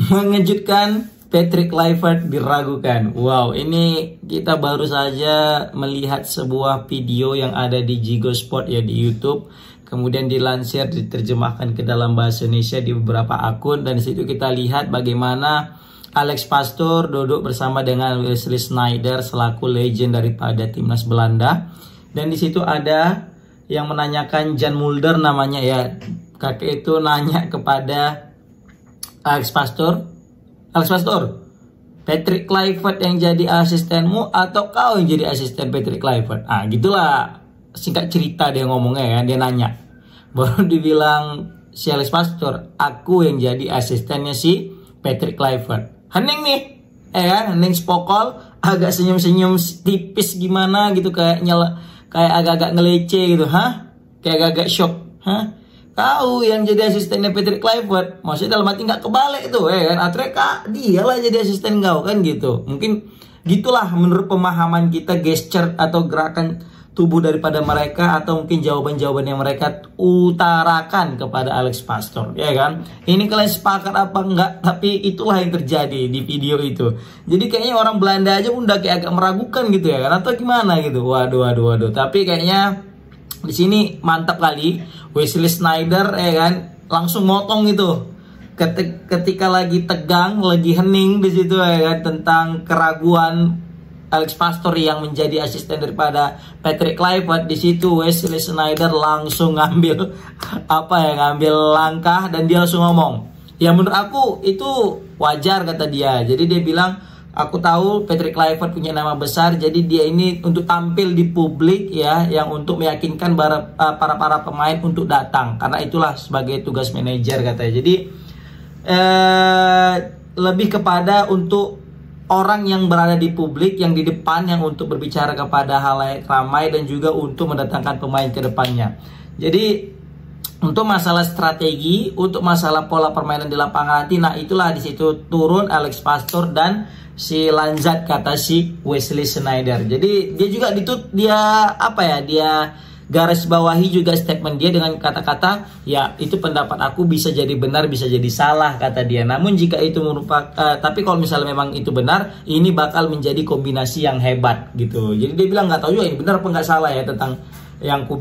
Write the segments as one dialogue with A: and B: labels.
A: Mengejutkan, Patrick Kluivert diragukan. Wow, ini kita baru saja melihat sebuah video yang ada di Jigo Sport ya di YouTube. Kemudian dilansir, diterjemahkan ke dalam bahasa Indonesia di beberapa akun. Dan di situ kita lihat bagaimana Alex Pastoor duduk bersama dengan Wesley Sneijder selaku legend daripada timnas Belanda. Dan di situ ada yang menanyakan Jan Mulder namanya ya. Kakek itu nanya kepada Alex Pastoor, Patrick Kluivert yang jadi asistenmu atau kau yang jadi asisten Patrick Kluivert? Ah, gitulah singkat cerita dia ngomongnya kan, dia nanya. Baru dibilang si Alex Pastoor, aku yang jadi asistennya si Patrick Kluivert. Hening nih, hening spokol, agak senyum-senyum tipis gimana gitu, kayak agak-agak ngelece gitu, kayak agak-agak shock, Kau yang jadi asistennya Patrick Kluivert, maksudnya dalam hati nggak kebalik tuh, kan? Akhirnya dialah jadi asisten kau kan gitu. Mungkin gitulah menurut pemahaman kita gesture atau gerakan tubuh daripada mereka, atau mungkin jawaban-jawaban yang mereka utarakan kepada Alex Pastoor, ya kan? Ini kalian sepakat apa enggak? Tapi itulah yang terjadi di video itu. Jadi kayaknya orang Belanda aja udah kayak agak meragukan gitu ya kan? Atau gimana gitu? Waduh. Tapi kayaknya di sini mantap kali Wesley Sneijder ya kan, langsung motong gitu. Ketika lagi tegang, lagi hening di situ ya kan, tentang keraguan Alex Pastoor yang menjadi asisten daripada Patrick Kluivert, di situ Wesley Sneijder langsung ngambil langkah dan dia langsung ngomong. Ya menurut aku itu wajar kata dia. Jadi dia bilang, aku tahu Patrick Kluivert punya nama besar, jadi dia ini untuk tampil di publik ya, yang untuk meyakinkan para pemain untuk datang, karena itulah sebagai tugas manajer katanya. Jadi lebih kepada untuk orang yang berada di publik, yang di depan, yang untuk berbicara kepada halayak ramai dan juga untuk mendatangkan pemain ke depannya. Jadi untuk masalah strategi, untuk masalah pola permainan di lapangan nanti, nah itulah di situ turun Alex Pastoor dan si Lanzat kata si Wesley Sneijder. Jadi dia juga dia garis bawahi juga statement dia dengan kata-kata, ya itu pendapat aku bisa jadi benar bisa jadi salah kata dia. Namun jika itu tapi kalau misalnya memang itu benar, ini bakal menjadi kombinasi yang hebat gitu. Jadi dia bilang nggak tahu juga ini benar apa nggak salah ya tentang yang ku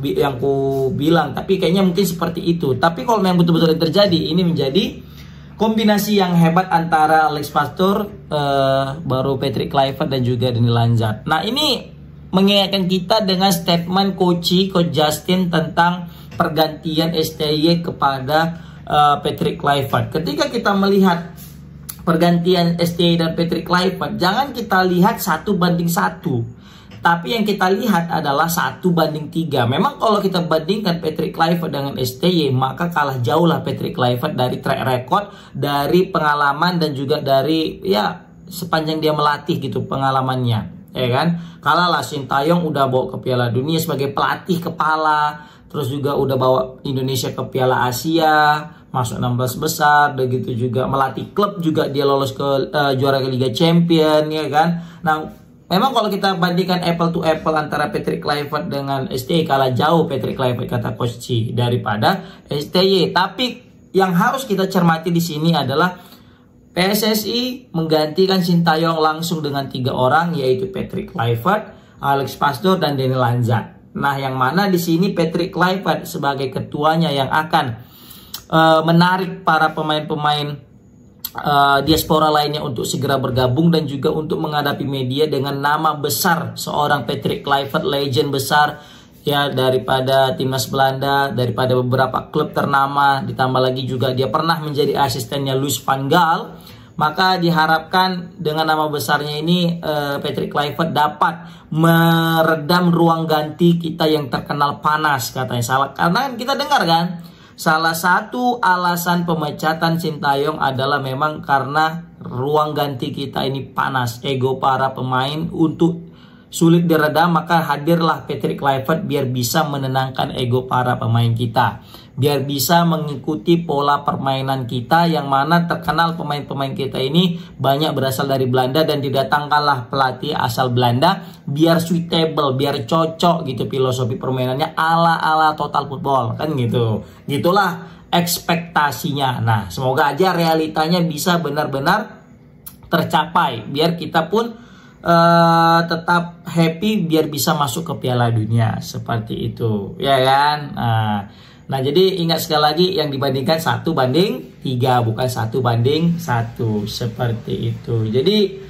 A: bilang, tapi kayaknya mungkin seperti itu. Tapi kalau memang betul-betul terjadi, ini menjadi kombinasi yang hebat antara Alex Pastoor, baru Patrick Kluivert dan juga Daniel Lanzat. Nah ini mengingatkan kita dengan statement Coach Justin tentang pergantian STY kepada Patrick Kluivert. Ketika kita melihat pergantian STY dan Patrick Kluivert, jangan kita lihat 1:1. Tapi yang kita lihat adalah 1:3. Memang kalau kita bandingkan Patrick Kluivert dengan STY, maka kalah jauh lah Patrick Kluivert dari track record, dari pengalaman dan juga dari ya sepanjang dia melatih gitu pengalamannya, ya kan? Kalah lah Sintayong udah bawa ke Piala Dunia sebagai pelatih kepala, terus juga udah bawa Indonesia ke Piala Asia, masuk 16 besar, dan gitu juga melatih klub juga dia lolos ke juara Liga Champion, ya kan? Nah memang kalau kita bandingkan apple to apple antara Patrick Kluivert dengan STY, kalah jauh Patrick Kluivert kata Coach G daripada STY. Tapi yang harus kita cermati di sini adalah PSSI menggantikan Sintayong langsung dengan 3 orang, yaitu Patrick Kluivert, Alex Pastoor dan Daniel Lanzat. Nah, yang mana di sini Patrick Kluivert sebagai ketuanya yang akan menarik para pemain-pemain diaspora lainnya untuk segera bergabung dan juga untuk menghadapi media dengan nama besar seorang Patrick Kluivert, legend besar ya daripada timnas Belanda, daripada beberapa klub ternama, ditambah lagi juga dia pernah menjadi asistennya Louis van Gaal. Maka diharapkan dengan nama besarnya ini Patrick Kluivert dapat meredam ruang ganti kita yang terkenal panas katanya. Karena kita dengar kan, salah satu alasan pemecatan Sintayong adalah memang karena ruang ganti kita ini panas, ego para pemain untuk sulit diredam, maka hadirlah Patrick Kluivert biar bisa menenangkan ego para pemain kita, biar bisa mengikuti pola permainan kita yang mana terkenal pemain-pemain kita ini banyak berasal dari Belanda dan didatangkanlah pelatih asal Belanda biar suitable, biar cocok gitu filosofi permainannya ala Total Football kan gitu. Gitulah ekspektasinya. Nah, semoga aja realitanya bisa benar-benar tercapai biar kita pun tetap happy, biar bisa masuk ke Piala Dunia seperti itu, ya kan? Nah, jadi ingat sekali lagi, yang dibandingkan 1:3, bukan 1:1, seperti itu. Jadi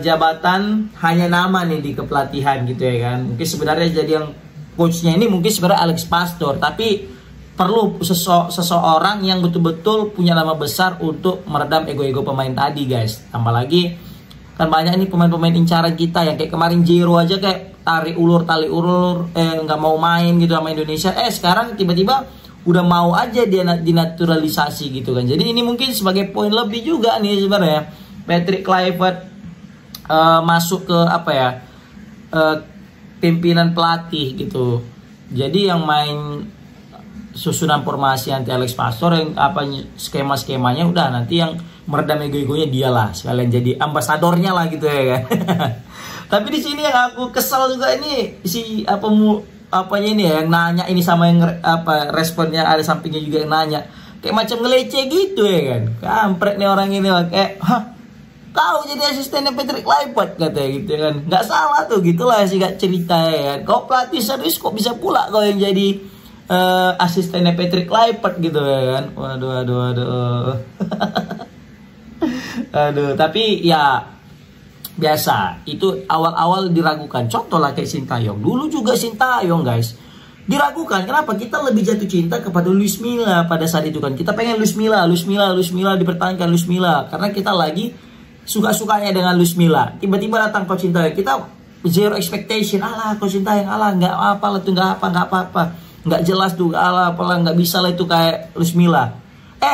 A: jabatan hanya nama nih di kepelatihan gitu ya kan. Mungkin sebenarnya jadi yang coachnya ini mungkin sebenarnya Alex Pastor, tapi perlu seseorang yang betul-betul punya nama besar untuk meredam ego-ego pemain tadi, guys. Tambah lagi kan banyak nih pemain-pemain incaran kita yang kayak kemarin Jero aja kayak tali ulur nggak mau main gitu sama Indonesia. Sekarang tiba-tiba udah mau aja dia dinaturalisasi gitu kan. Jadi ini mungkin sebagai poin lebih juga nih sebenarnya Patrick Kluivert masuk ke pimpinan pelatih gitu. Jadi yang main susunan formasi anti Alex Pastor, yang skema-skemanya udah nanti yang meredam ego-egonya dialah, sekalian jadi ambasadornya lah gitu ya kan. Tapi di sini yang aku kesal juga ini si apanya ini ya, yang nanya ini sama yang responnya ada sampingnya juga yang nanya kayak macam ngelece gitu ya kan. Kampret nih orang ini kayak, kau jadi asistennya Patrick Kluivert katanya gitu kan. Nggak salah tuh, gitulah sih gak cerita ya kan. Kau pelatih serius kok bisa pula kau yang jadi asistennya Patrick Kluivert gitu ya kan. Waduh. Aduh, tapi ya biasa, itu awal-awal diragukan. Contoh lah kayak Sintayong. Dulu juga Sintayong, guys, diragukan. Kenapa? Kita lebih jatuh cinta kepada Luis Milla pada saat itu kan. Kita pengen Luis Milla dipertahankan Luis Milla karena kita lagi suka-sukanya dengan Luis Milla. Tiba-tiba datang Coach Sintayong, kita zero expectation. Coach Sintayong, nggak apa-apa tuh, nggak apa-apa, nggak jelas tuh, nggak bisa lah itu kayak Luis Milla.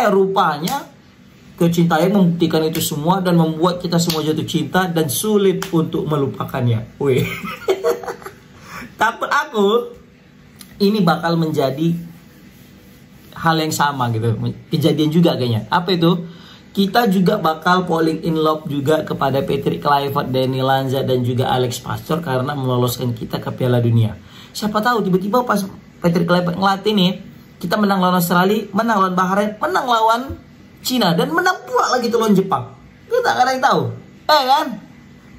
A: Rupanya Coach Sintayong membuktikan itu semua dan membuat kita semua jatuh cinta dan sulit untuk melupakannya. Wih. Takut aku ini bakal menjadi hal yang sama gitu. Kejadian juga kayaknya. Apa itu? Kita juga bakal falling in love juga kepada Patrick Kluivert, Dani Lanza dan juga Alex Pastor karena meloloskan kita ke Piala Dunia. Siapa tahu tiba-tiba pas Patrick Kluivert ngelatih nih, kita menang lawan Australia, menang lawan Bahrain, menang lawan Cina, dan menang pula lagi tuh lawan Jepang. Kita nggak ada yang tahu, kan?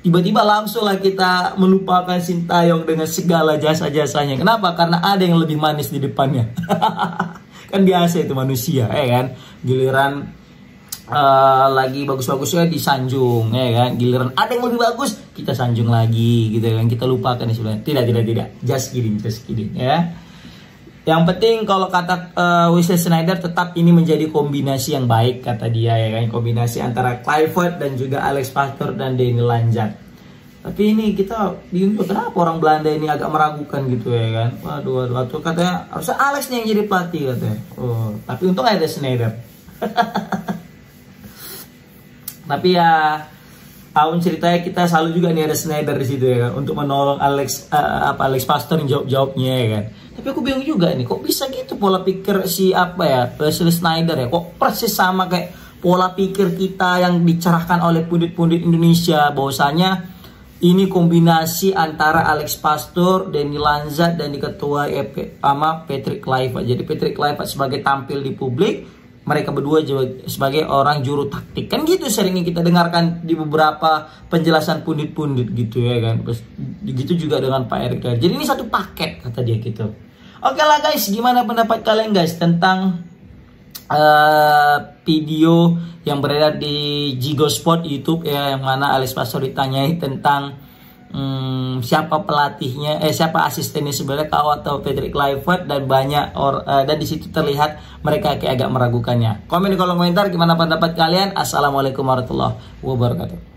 A: Tiba-tiba langsung lah kita melupakan Sintayong dengan segala jasa-jasanya. Kenapa? Karena ada yang lebih manis di depannya. Kan biasa itu manusia, kan? Giliran lagi bagus-bagusnya disanjung, kan? Giliran ada yang lebih bagus, kita sanjung lagi, gitu kan? Kita lupakan sebenarnya. Tidak. Just kidding, ya. Yang penting kalau kata Wesley Sneijder, tetap ini menjadi kombinasi yang baik kata dia ya kan. Kombinasi antara Kluivert dan juga Alex Pastor dan Dani Lanza. Tapi ini kita bingung kenapa orang Belanda ini agak meragukan gitu ya kan. Waduh. Katanya harusnya Alex nih yang jadi pelatih katanya. Tapi untung ada Sneijder. Tapi ya tahun ceritanya kita selalu juga nih ada Sneijder di situ ya kan, untuk menolong Alex Pastor yang jawabnya ya kan. Tapi aku bingung juga nih, kok bisa gitu pola pikir si Wesley Sneijder ya, kok persis sama kayak pola pikir kita yang dicerahkan oleh pundit-pundit Indonesia, bahwasanya ini kombinasi antara Alex Pastor, Dani Lanza dan diketuai sama Patrick Kluivert. Jadi Patrick Kluivert sebagai tampil di publik, mereka berdua sebagai orang juru taktik. Kan gitu seringnya kita dengarkan di beberapa penjelasan pundit-pundit gitu ya kan. Begitu juga dengan Pak Erick. Jadi ini satu paket kata dia gitu. Oke lah guys, gimana pendapat kalian guys tentang video yang beredar di Jigo Sport YouTube ya, yang mana Alex Pastor ditanyai tentang siapa pelatihnya, siapa asistennya sebenarnya, kau atau Patrick Kluivert, dan banyak dan di situ terlihat mereka kayak agak meragukannya. Komen di kolom komentar gimana pendapat kalian. Assalamualaikum warahmatullahi wabarakatuh.